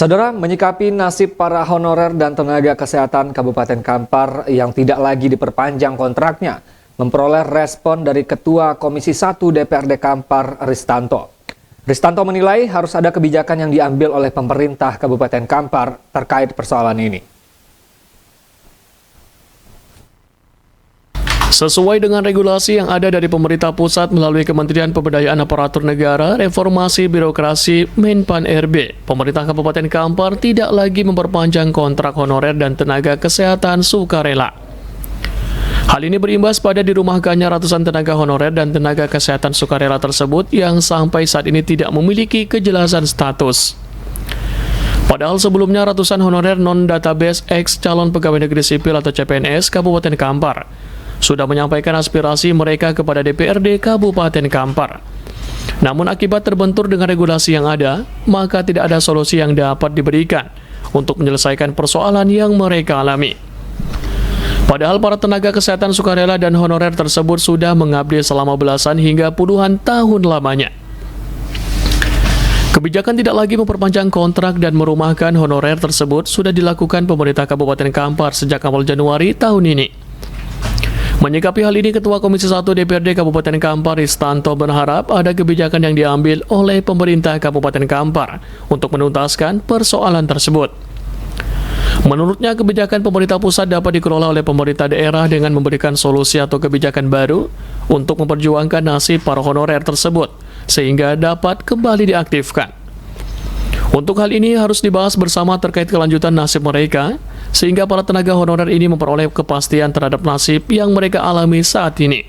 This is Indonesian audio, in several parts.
Saudara, menyikapi nasib para honorer dan tenaga kesehatan Kabupaten Kampar yang tidak lagi diperpanjang kontraknya, memperoleh respon dari Ketua Komisi 1 DPRD Kampar, Ristanto. Ristanto menilai harus ada kebijakan yang diambil oleh pemerintah Kabupaten Kampar terkait persoalan ini. Sesuai dengan regulasi yang ada dari pemerintah pusat melalui Kementerian Pemberdayaan Aparatur Negara, Reformasi Birokrasi Menpan RB, pemerintah Kabupaten Kampar tidak lagi memperpanjang kontrak honorer dan tenaga kesehatan sukarela. Hal ini berimbas pada dirumahkannya ratusan tenaga honorer dan tenaga kesehatan sukarela tersebut yang sampai saat ini tidak memiliki kejelasan status. Padahal sebelumnya ratusan honorer non-database ex calon pegawai negeri sipil atau CPNS Kabupaten Kampar sudah menyampaikan aspirasi mereka kepada DPRD Kabupaten Kampar. Namun akibat terbentur dengan regulasi yang ada, maka tidak ada solusi yang dapat diberikan untuk menyelesaikan persoalan yang mereka alami. Padahal para tenaga kesehatan sukarela dan honorer tersebut sudah mengabdi selama belasan hingga puluhan tahun lamanya. Kebijakan tidak lagi memperpanjang kontrak dan merumahkan honorer tersebut sudah dilakukan pemerintah Kabupaten Kampar sejak awal Januari tahun ini. Menyikapi hal ini, Ketua Komisi 1 DPRD Kabupaten Kampar, Ristanto, berharap ada kebijakan yang diambil oleh pemerintah Kabupaten Kampar untuk menuntaskan persoalan tersebut. Menurutnya, kebijakan pemerintah pusat dapat dikelola oleh pemerintah daerah dengan memberikan solusi atau kebijakan baru untuk memperjuangkan nasib para honorer tersebut, sehingga dapat kembali diaktifkan. Untuk hal ini harus dibahas bersama terkait kelanjutan nasib mereka, sehingga para tenaga honorer ini memperoleh kepastian terhadap nasib yang mereka alami saat ini.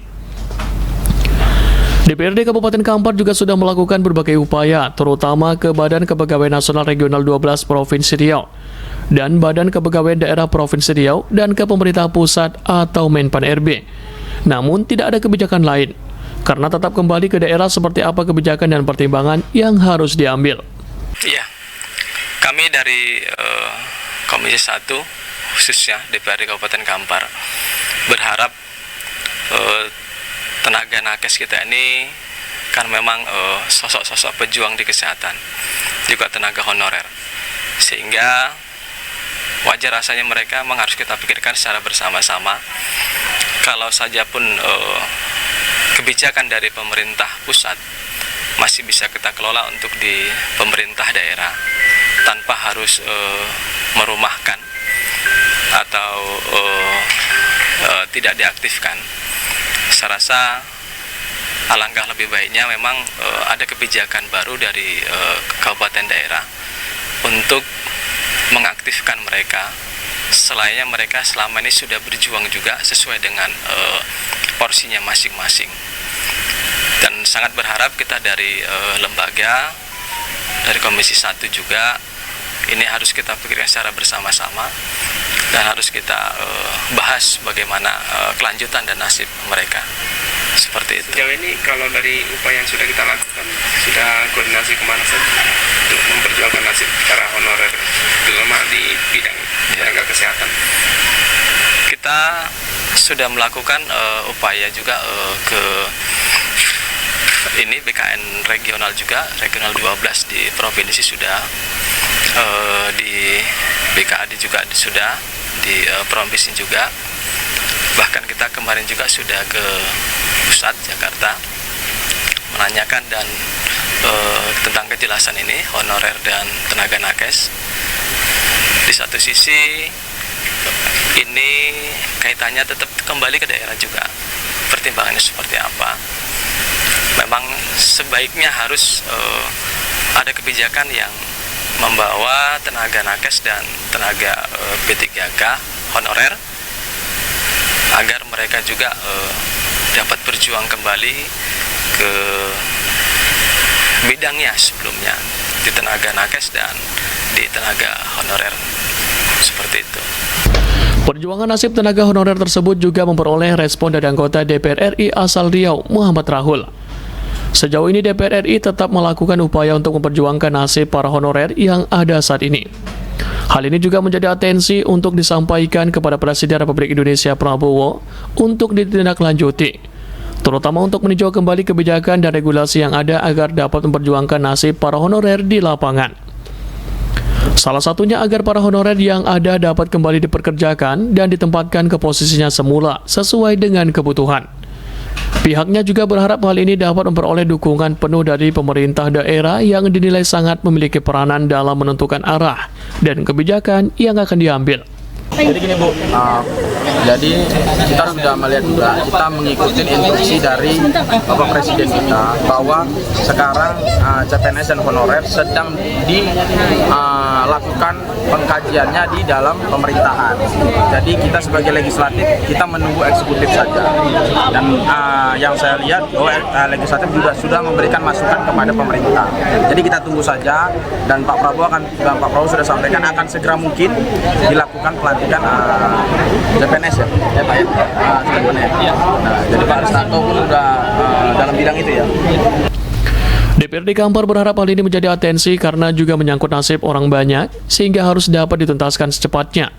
DPRD Kabupaten Kampar juga sudah melakukan berbagai upaya, terutama ke Badan Kepegawaian Nasional Regional 12 Provinsi Riau dan Badan Kepegawaian Daerah Provinsi Riau dan ke pemerintah pusat atau Menpan RB. Namun tidak ada kebijakan lain, karena tetap kembali ke daerah seperti apa kebijakan dan pertimbangan yang harus diambil. Iya, kami dari Komisi 1 khususnya DPRD Kabupaten Kampar berharap tenaga nakes kita ini kan memang sosok-sosok pejuang di kesehatan, juga tenaga honorer, sehingga wajar rasanya mereka memang harus kita pikirkan secara bersama-sama. Kalau saja pun kebijakan dari pemerintah pusat masih bisa kita kelola untuk di pemerintah daerah tanpa harus merumahkan atau tidak diaktifkan. Saya rasa alangkah lebih baiknya memang ada kebijakan baru dari kabupaten daerah untuk mengaktifkan mereka, selainnya mereka selama ini sudah berjuang juga sesuai dengan porsinya masing-masing. Dan sangat berharap kita dari lembaga, dari Komisi 1 juga, ini harus kita pikirkan secara bersama-sama dan harus kita bahas bagaimana kelanjutan dan nasib mereka. Seperti itu. Sejauh ini kalau dari upaya yang sudah kita lakukan, sudah koordinasi kemana saja untuk memperjuangkan nasib para honorer, terutama di bidang tenaga kesehatan? Kita sudah melakukan upaya juga ke ini BKN regional juga, regional 12 di provinsi sudah, di BKAD juga sudah, di provinsi juga. Bahkan kita kemarin juga sudah ke pusat Jakarta menanyakan dan tentang kejelasan ini honorer dan tenaga nakes. Di satu sisi ini kaitannya tetap kembali ke daerah juga, pertimbangannya seperti apa. Memang sebaiknya harus ada kebijakan yang membawa tenaga nakes dan tenaga P3K honorer agar mereka juga dapat berjuang kembali ke bidangnya sebelumnya di tenaga nakes dan di tenaga honorer, seperti itu. Perjuangan nasib tenaga honorer tersebut juga memperoleh respon dari anggota DPR RI asal Riau, Muhammad Rahul. Sejauh ini DPR RI tetap melakukan upaya untuk memperjuangkan nasib para honorer yang ada saat ini. Hal ini juga menjadi atensi untuk disampaikan kepada Presiden Republik Indonesia Prabowo untuk ditindaklanjuti, terutama untuk meninjau kembali kebijakan dan regulasi yang ada agar dapat memperjuangkan nasib para honorer di lapangan. Salah satunya agar para honorer yang ada dapat kembali dipekerjakan dan ditempatkan ke posisinya semula sesuai dengan kebutuhan. Pihaknya juga berharap hal ini dapat memperoleh dukungan penuh dari pemerintah daerah yang dinilai sangat memiliki peranan dalam menentukan arah dan kebijakan yang akan diambil. Jadi gini Bu, jadi kita sudah melihat juga, kita mengikuti instruksi dari Bapak Presiden kita bahwa sekarang CPNS dan honorer sedang dilakukan pengkajiannya di dalam pemerintahan. Jadi kita sebagai legislatif, kita menunggu eksekutif saja. Dan yang saya lihat bahwa legislatif juga sudah memberikan masukan kepada pemerintah. Jadi kita tunggu saja, dan Pak Prabowo sudah sampaikan akan segera mungkin dilakukan pelantikan CPNS ya Pak ya, Nah, jadi Pak Aristanto pun sudah dalam bidang itu ya. DPRD Kampar berharap hal ini menjadi atensi karena juga menyangkut nasib orang banyak sehingga harus dapat dituntaskan secepatnya.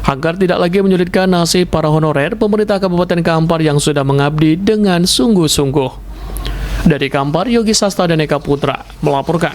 Agar tidak lagi menyulitkan nasib para honorer, pemerintah Kabupaten Kampar yang sudah mengabdi dengan sungguh-sungguh. Dari Kampar, Yogi Sasta dan Eka Putra melaporkan.